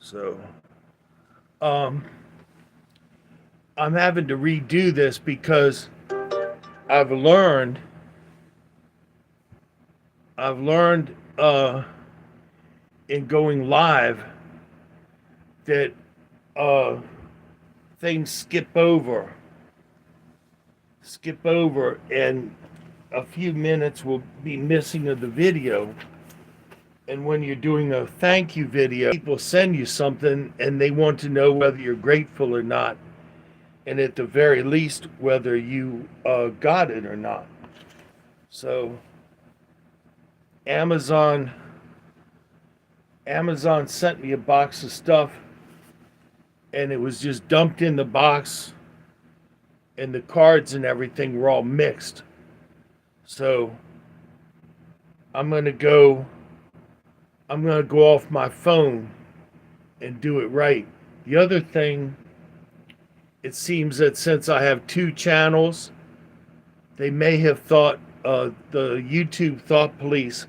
So, um, I'm having to redo this because I've learned, I've learned, in going live that, uh, things skip over, and a few minutes will be missing of the video. And when you're doing a thank you video, people send you something and they want to know whether you're grateful or not, and at the very least, whether you got it or not. So Amazon Amazon sent me a box of stuff, and it was just dumped in the box, and the cards and everything were all mixed. So I'm gonna go I'm gonna go off my phone and do it right. The other thing, it seems that since I have two channels, they may have thought, the YouTube thought police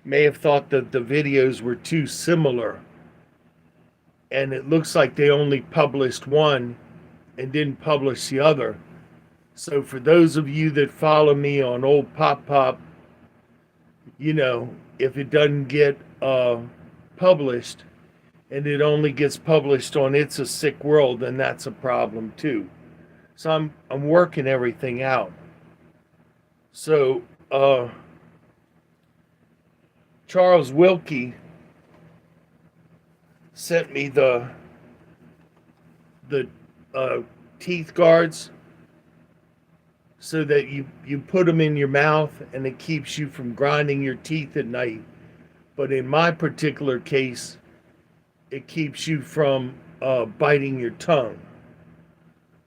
may have thought that the videos were too similar, and it looks like they only published one and didn't publish the other. So for those of you that follow me on Old Pop Pop, if it doesn't get published, and it only gets published on It's a Sick World, then that's a problem too. So I'm working everything out. So Charles Wilkie sent me the teeth guards, so that you put them in your mouth and it keeps you from grinding your teeth at night. But in my particular case, it keeps you from biting your tongue.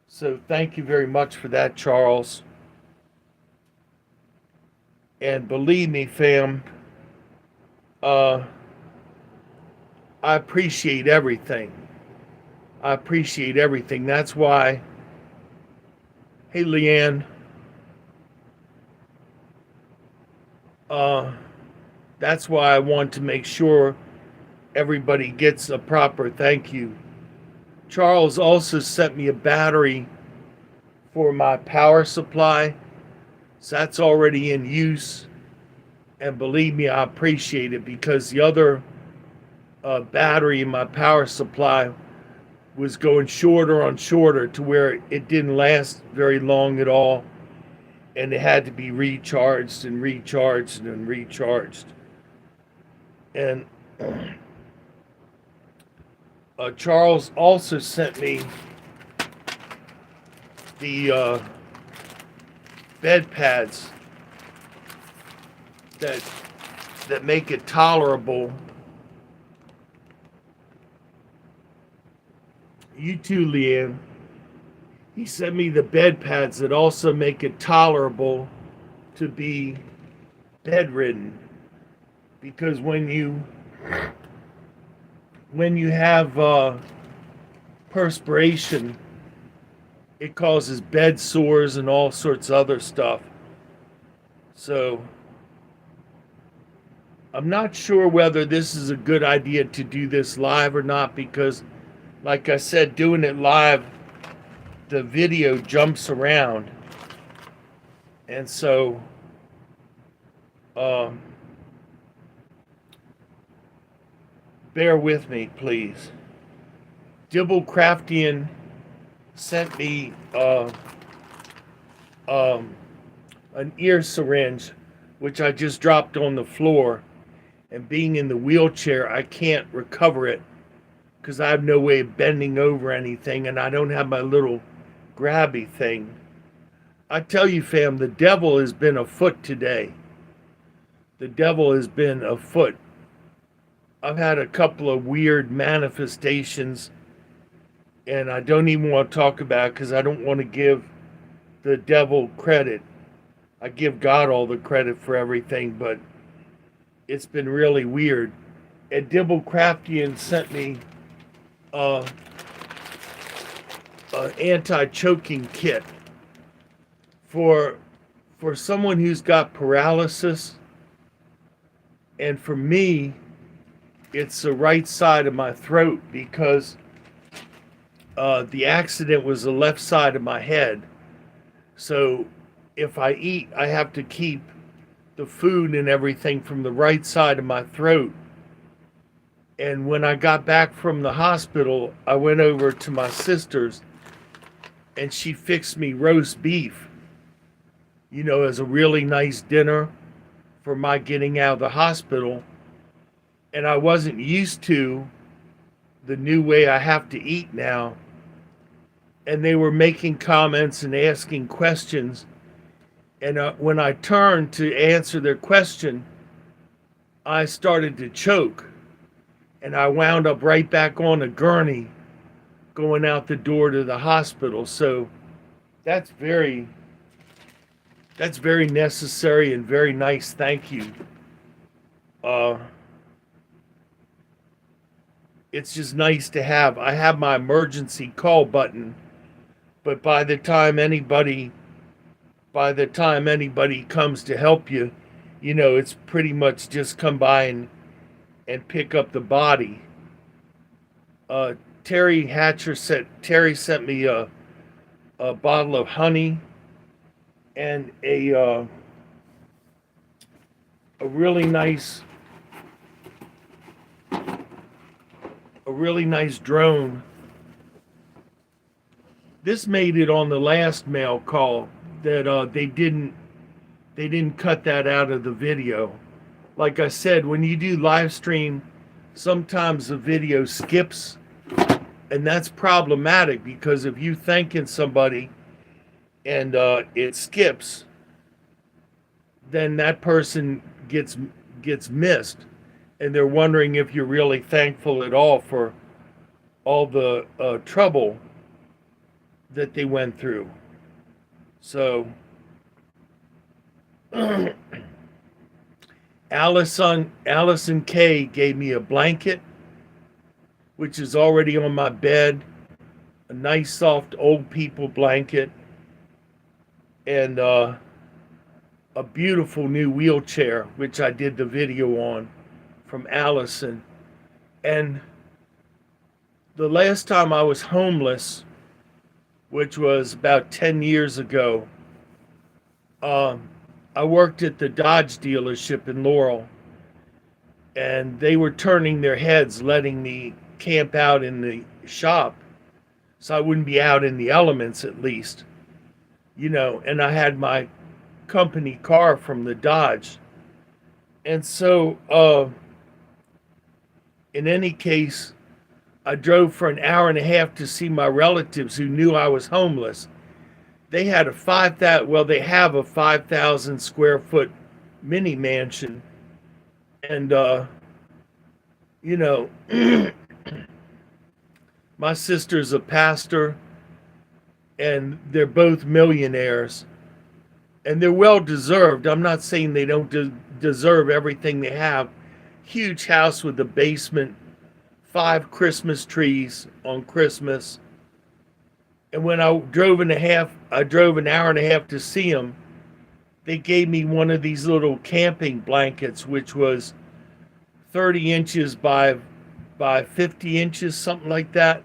So thank you very much for that, Charles. And believe me, fam, uh, I appreciate everything. I appreciate everything. That's why, hey, Leanne, that's why I want to make sure everybody gets a proper thank you. Charles also sent me a battery for my power supply, so that's already in use. And believe me, I appreciate it, because the other battery in my power supply was going shorter on shorter to where it didn't last very long at all, and it had to be recharged and recharged and recharged. And Charles also sent me the bed pads that make it tolerable. You too, Leanne. He sent me the bed pads that also make it tolerable to be bedridden, because when you have perspiration, it causes bed sores and all sorts of other stuff. So I'm not sure whether this is a good idea to do this live or not, because, like I said, doing it live, the video jumps around. And so bear with me, please. Dibble Craftian sent me an ear syringe, which I just dropped on the floor. And being in the wheelchair, I can't recover it because I have no way of bending over anything, and I don't have my little grabby thing. I tell you, fam, the devil has been afoot today. The devil has been afoot. I've had a couple of weird manifestations, and I don't even want to talk about it because I don't want to give the devil credit. I give God all the credit for everything, but it's been really weird. And Dibble Craftian sent me an anti-choking kit for someone who's got paralysis, and for me, it's the right side of my throat because the accident was the left side of my head. So if I eat, I have to keep the food and everything from the right side of my throat. And when I got back from the hospital, I went over to my sister's and she fixed me roast beef, as a really nice dinner for my getting out of the hospital. And I wasn't used to the new way I have to eat now. And they were making comments and asking questions. And when I turned to answer their question, I started to choke. And I wound up right back on a gurney going out the door to the hospital. So that's very necessary and very nice. Thank you. It's just nice to have. I have my emergency call button, but by the time anybody comes to help you, it's pretty much just come by and pick up the body. Terry sent me a bottle of honey and a really nice drone. This made it on the last mail call that they didn't cut that out of the video. Like I said, when you do live stream, sometimes the video skips, and that's problematic because if you thanking somebody and it skips, then that person gets missed, and they're wondering if you're really thankful at all for all the trouble that they went through. So Allison K gave me a blanket, which is already on my bed, a nice soft old people blanket, and a beautiful new wheelchair, which I did the video on, from Allison. And the last time I was homeless, which was about 10 years ago, I worked at the Dodge dealership in Laurel, and they were turning their heads, letting me camp out in the shop so I wouldn't be out in the elements at least, and I had my company car from the Dodge. And so, in any case, I drove for an hour and a half to see my relatives who knew I was homeless. They had they have a 5,000 square foot mini mansion. And, my sister's a pastor, and they're both millionaires. And they're well deserved. I'm not saying they don't deserve everything they have. Huge house with a basement, 5 Christmas trees on Christmas. And when I drove an hour and a half to see them, they gave me one of these little camping blankets, which was 30 inches by 50 inches, something like that.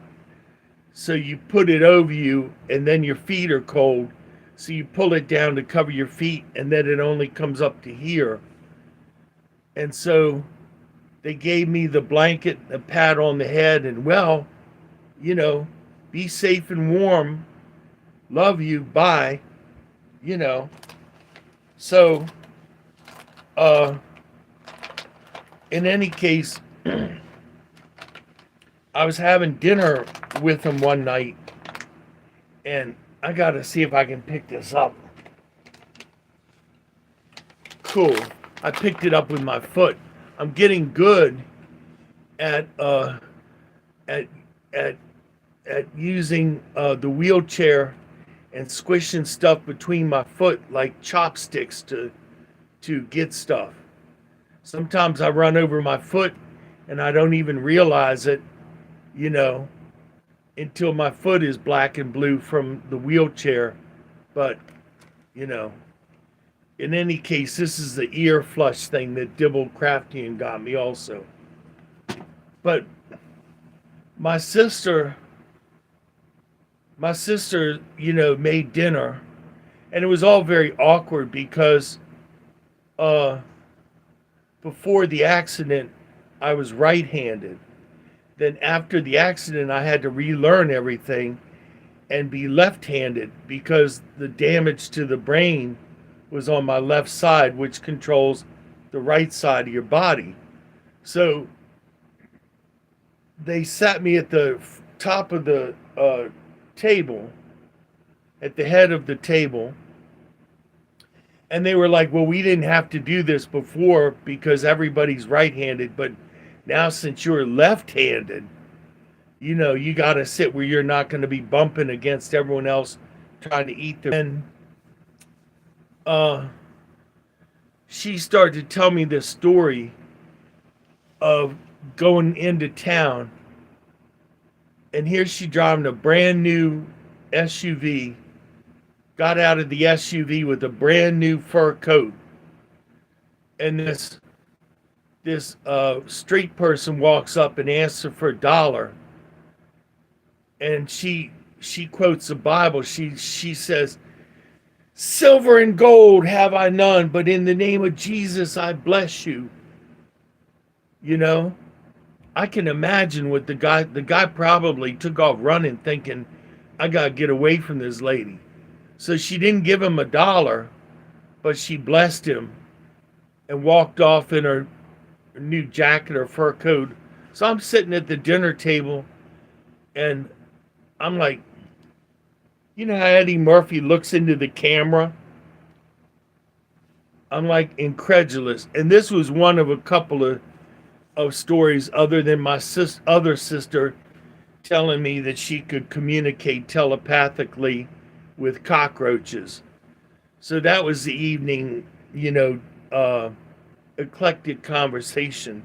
So you put it over you, and then your feet are cold. So you pull it down to cover your feet, and then it only comes up to here. And so they gave me the blanket, a pat on the head, and be safe and warm. Love you. Bye. So, in any case, I was having dinner with them one night, and I gotta see if I can pick this up. Cool. I picked it up with my foot. I'm getting good at using the wheelchair and squishing stuff between my foot like chopsticks to get stuff. Sometimes I run over my foot and I don't even realize it, until my foot is black and blue from the wheelchair. But, in any case, this is the ear flush thing that Dibble Craftian got me also. But my sister, made dinner, and it was all very awkward because uh, before the accident, I was right-handed. Then after the accident, I had to relearn everything and be left-handed because the damage to the brain was on my left side, which controls the right side of your body. So they sat me at the top of the table, at the head of the table, and they were like, well, we didn't have to do this before because everybody's right-handed, but now since you're left-handed, you got to sit where you're not going to be bumping against everyone else trying to eat their. And uh, she started to tell me this story of going into town, and here she driving a brand new SUV, got out of the SUV with a brand new fur coat, and this street person walks up and asks her for $1, and she quotes the Bible. She says, "Silver and gold have I none, but in the name of Jesus I bless you." You know, I can imagine what the guy probably took off running, thinking, "I gotta get away from this lady." So she didn't give him $1, but she blessed him and walked off in her new jacket or fur coat. So I'm sitting at the dinner table, and I'm like, how Eddie Murphy looks into the camera? I'm like incredulous. And this was one of a couple of stories, other than my other sister telling me that she could communicate telepathically with cockroaches. So that was the evening, eclectic conversation.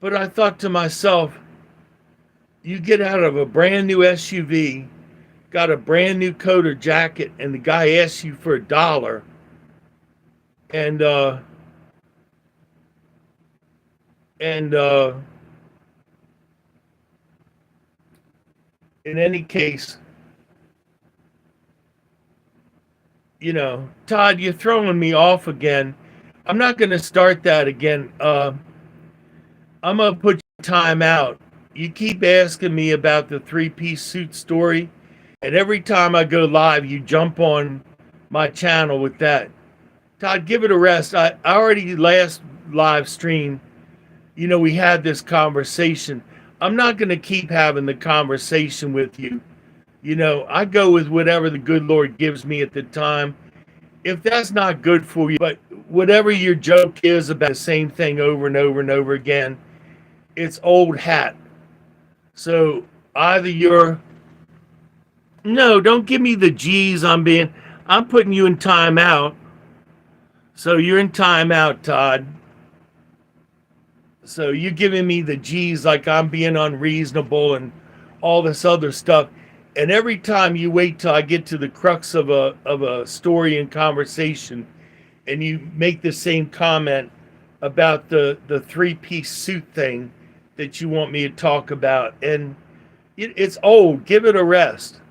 But I thought to myself, you get out of a brand new SUV, got a brand new coat or jacket, and the guy asks you for $1, and in any case, Todd, you're throwing me off again. I'm not going to start that again. I'm going to put time out. You keep asking me about the three-piece suit story, and every time I go live, you jump on my channel with that. Todd, give it a rest. I already last live stream, we had this conversation. I'm not going to keep having the conversation with you. I go with whatever the good Lord gives me at the time. If that's not good for you, but whatever your joke is about the same thing over and over and over again, it's old hat. So either no, don't give me the G's. I'm putting you in timeout. So you're in timeout, Todd. So you're giving me the G's like I'm being unreasonable and all this other stuff. And every time you wait till I get to the crux of a story and conversation, and you make the same comment about the three-piece suit thing that you want me to talk about, and it's old. Give it a rest.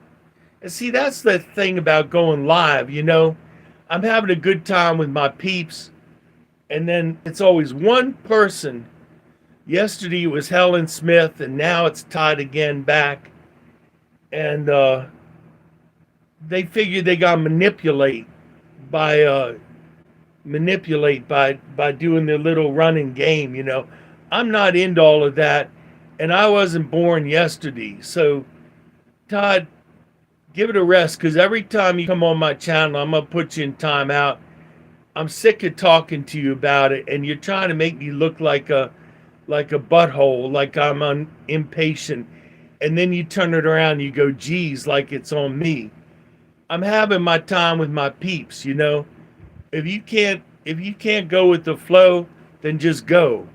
And see, that's the thing about going live. I'm having a good time with my peeps, and then it's always one person. Yesterday it was Helen Smith, and now it's Todd again back. And they figure they got to manipulate by doing their little running game. I'm not into all of that, and I wasn't born yesterday. So, Todd, give it a rest, because every time you come on my channel, I'm gonna put you in timeout. I'm sick of talking to you about it, and you're trying to make me look like a butthole, like I'm impatient. And then you turn it around and you go, geez, like it's on me. I'm having my time with my peeps. If you can't go with the flow, then just go.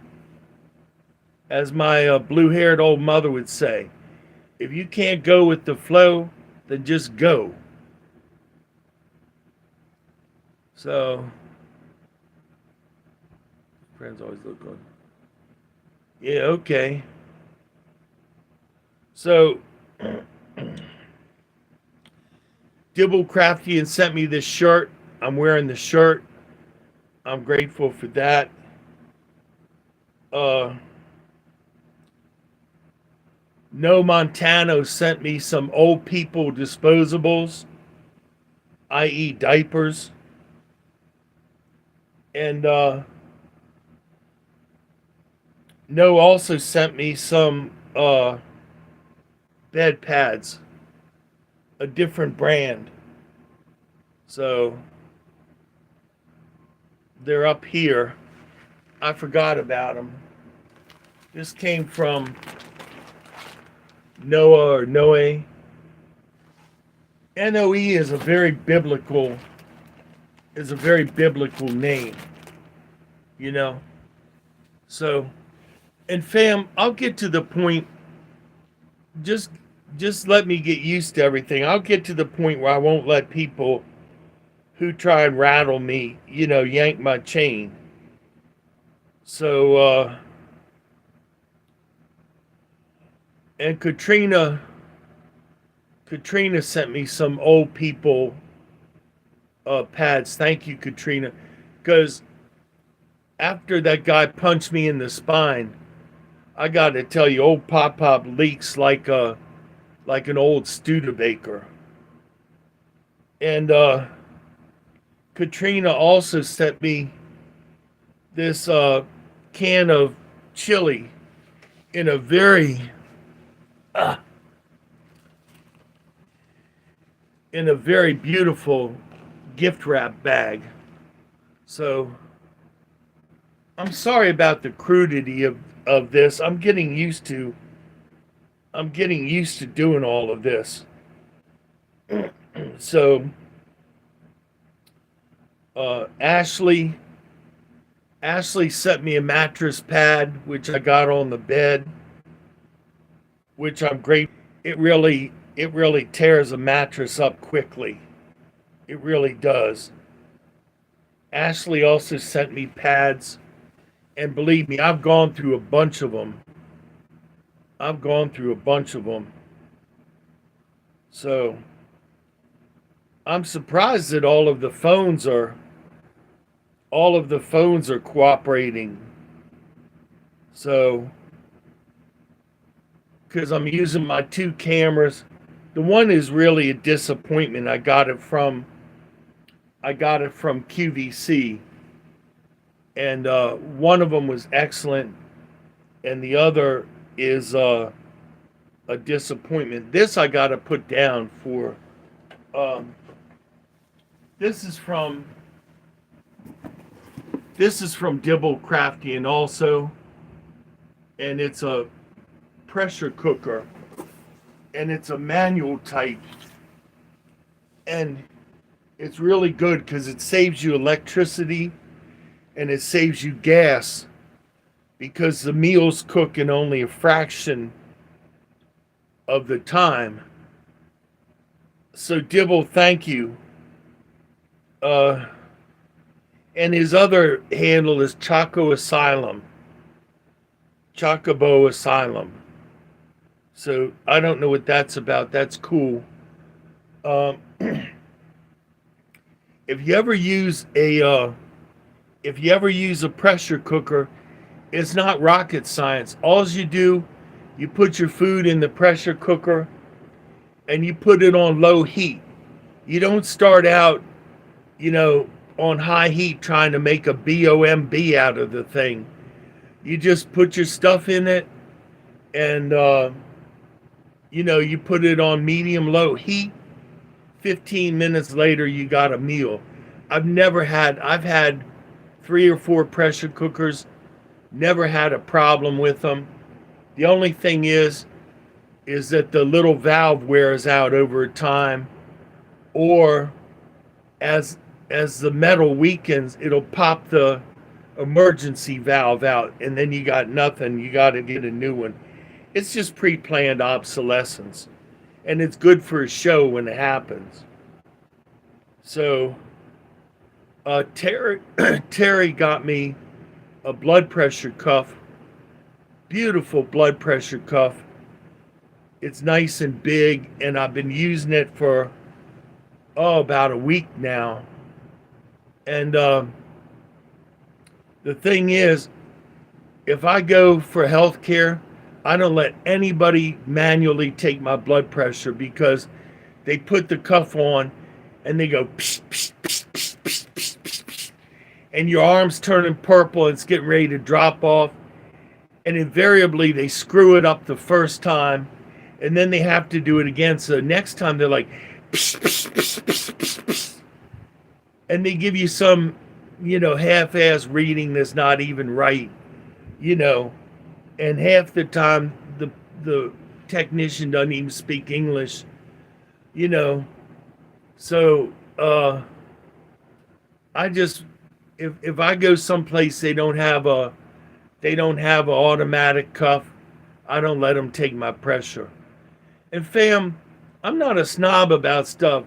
As my blue-haired old mother would say, if you can't go with the flow, then just go. So, friends always look good. Yeah, okay. So Dibble Crafty sent me this shirt. I'm wearing the shirt. I'm grateful for that. Uh, No Montano sent me some old people disposables, i.e., diapers. And No also sent me some bed pads, a different brand. So they're up here. I forgot about them. This came from Noah or Noe. Noe is a very biblical name, you know. So, and fam, I'll get to the point. Just let me get used to everything. I'll get to the point where I won't let people who try and rattle me, yank my chain. So, and Katrina sent me some old people pads. Thank you, Katrina. Because after that guy punched me in the spine, I got to tell you, old Pop leaks like an old Studebaker. And Katrina also sent me this can of chili in a very beautiful gift wrap bag. So I'm sorry about the crudity of this. I'm getting used to doing all of this. So Ashley sent me a mattress pad, which I got on the bed, which I'm great. It really tears a mattress up quickly. It really does. Ashley also sent me pads, and believe me, I've gone through a bunch of them. So I'm surprised that all of the phones are cooperating. So, because I'm using my two cameras, the one is really a disappointment. I got it from QVC, and one of them was excellent, and the other is a disappointment. This I got to put down for. This is from Dibble Crafty, and also, and it's a pressure cooker, and it's a manual type, and it's really good because it saves you electricity and it saves you gas, because the meals cook in only a fraction of the time. So Dibble, thank you. And his other handle is Chocobo Asylum. So I don't know what that's about. That's cool. If you ever use a pressure cooker, it's not rocket science. All you do, you put your food in the pressure cooker and you put it on low heat. You don't start out, on high heat trying to make a BOMB out of the thing. You just put your stuff in it and, you put it on medium-low heat. 15 minutes later, you got a meal. I've had 3 or 4 pressure cookers, never had a problem with them. The only thing is that the little valve wears out over time, or as the metal weakens, it'll pop the emergency valve out, and then you got nothing. You got to get a new one. It's just pre-planned obsolescence, and it's good for a show when it happens. So Terry got me a blood pressure cuff, beautiful blood pressure cuff, It's nice and big, and I've been using it for about a week now. And the thing is, if I go for health care, I don't let anybody manually take my blood pressure because they put the cuff on and they go psh, psh, psh, psh, psh, psh, psh, psh, and your arm's turning purple and it's getting ready to drop off. And invariably they screw it up the first time and then they have to do it again. So next time they're like psh, psh, psh, psh, psh, psh, and they give you some, half-ass reading that's not even right, and half the time the technician doesn't even speak English, you know. So I just if I go someplace they don't have a automatic cuff, I don't let them take my pressure. And fam, I'm not a snob about stuff.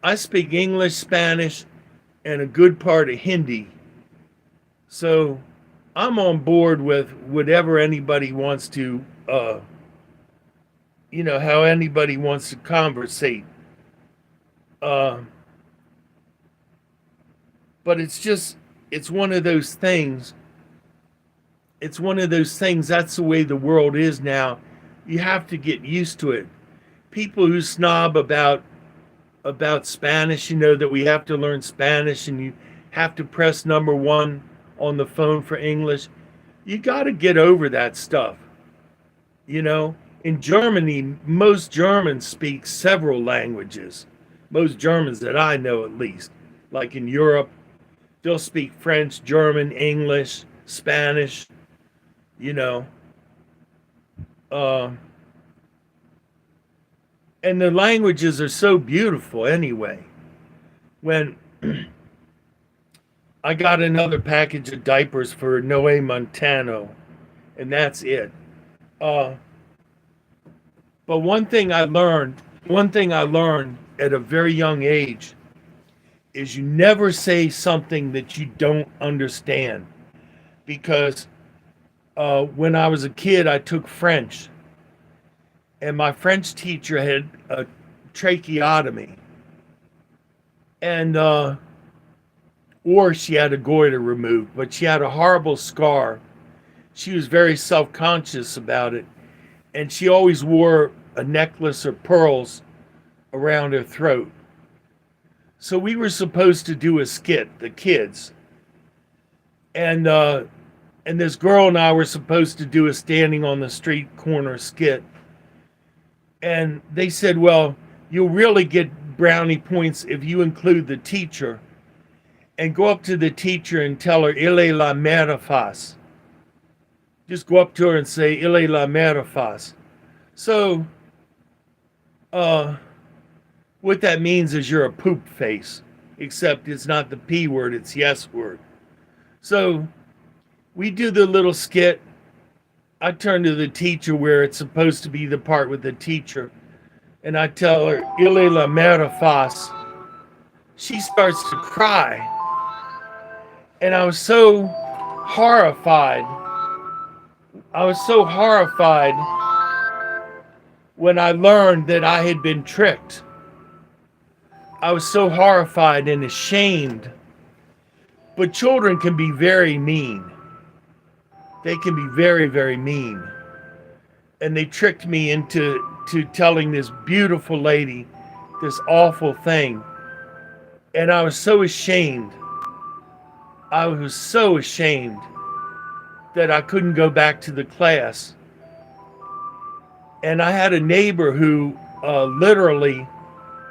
I speak English, Spanish, and a good part of Hindi. So I'm on board with whatever anybody wants to, how anybody wants to conversate. But it's one of those things. It's one of those things. That's the way the world is now. You have to get used to it. People who snob about Spanish, that we have to learn Spanish and you have to press number 1 on the phone for English. You got to get over that stuff. In Germany, most Germans speak several languages. Most Germans that I know, at least. Like in Europe, they'll speak French, German, English, Spanish, and the languages are so beautiful anyway. When I got another package of diapers for Noe Montano, and that's it. But one thing I learned at a very young age is you never say something that you don't understand. Because when I was a kid, I took French. And my French teacher had a tracheotomy. And, or she had a goiter removed, but she had a horrible scar. She was very self-conscious about it. And she always wore a necklace of pearls around her throat. So we were supposed to do a skit, the kids. And this girl and I were supposed to do a standing on the street corner skit. And they said, well, you'll really get brownie points if you include the teacher and go up to the teacher and tell her, il est la mère face. Just go up to her and say, il est la mère face. So, what that means is you're a poop face, except it's not the P word, it's yes word. So, we do the little skit. I turn to the teacher where it's supposed to be the part with the teacher, and I tell her, il est la mère face. She starts to cry. And I was so horrified. When I learned that I had been tricked. I was so horrified and ashamed. But children can be very mean. They can be very, very mean. And they tricked me into telling this beautiful lady this awful thing. And I was so ashamed. I was so ashamed that I couldn't go back to the class. And I had a neighbor who literally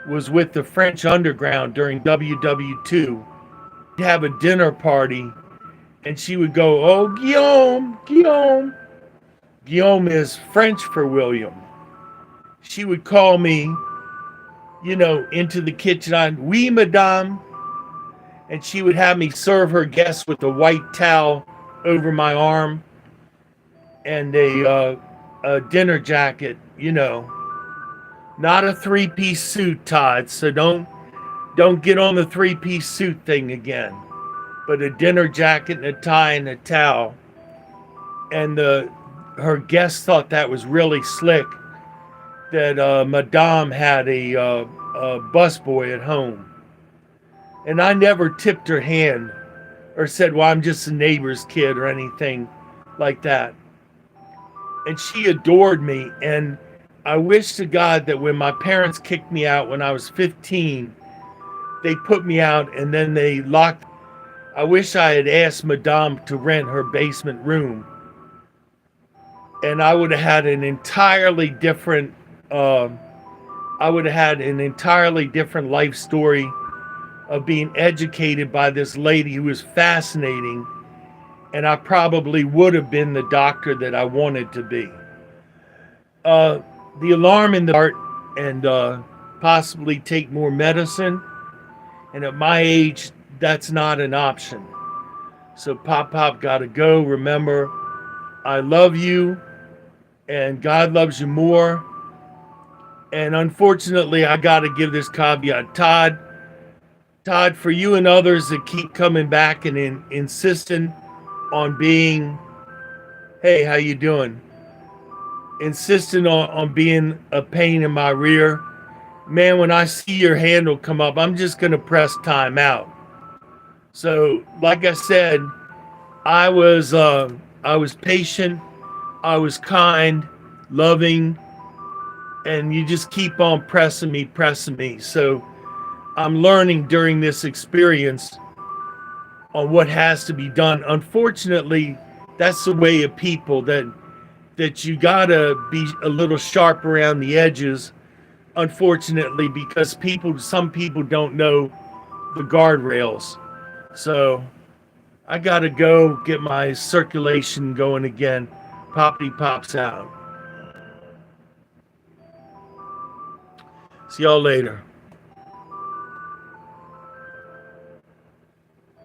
was with the French underground during WW2. He'd have a dinner party. And she would go, oh, Guillaume, Guillaume. Guillaume is French for William. She would call me, into the kitchen. Oui, madame. And she would have me serve her guests with a white towel over my arm and a dinner jacket, Not a 3-piece suit, Todd. So don't get on the 3-piece suit thing again. But a dinner jacket and a tie and a towel. And her guests thought that was really slick. that Madame had a busboy at home, and I never tipped her hand or said, "Well, I'm just a neighbor's kid" or anything like that. And she adored me, and I wish to God that when my parents kicked me out when I was 15, they put me out and then they locked. I wish I had asked Madame to rent her basement room, and I would have had an entirely different. Uh, I would have had an entirely different life story of being educated by this lady who was fascinating, and I probably would have been the doctor that I wanted to be. Uh, the alarm in the heart and possibly take more medicine, and at my age, that's not an option. So Pop gotta go. Remember, I love you, and God loves you more. And unfortunately, I gotta give this caveat, Todd, for you and others that keep coming back and insisting on being, hey, how you doing? Insisting on being a pain in my rear. Man, when I see your handle come up, I'm just gonna press time out. So, like I said, I was patient, I was kind, loving, and you just keep on pressing me. So I'm learning during this experience on what has to be done. Unfortunately, that's the way of people that you gotta be a little sharp around the edges. Unfortunately, because some people don't know the guardrails. So I gotta go get my circulation going again. Poppy pops out. See y'all later.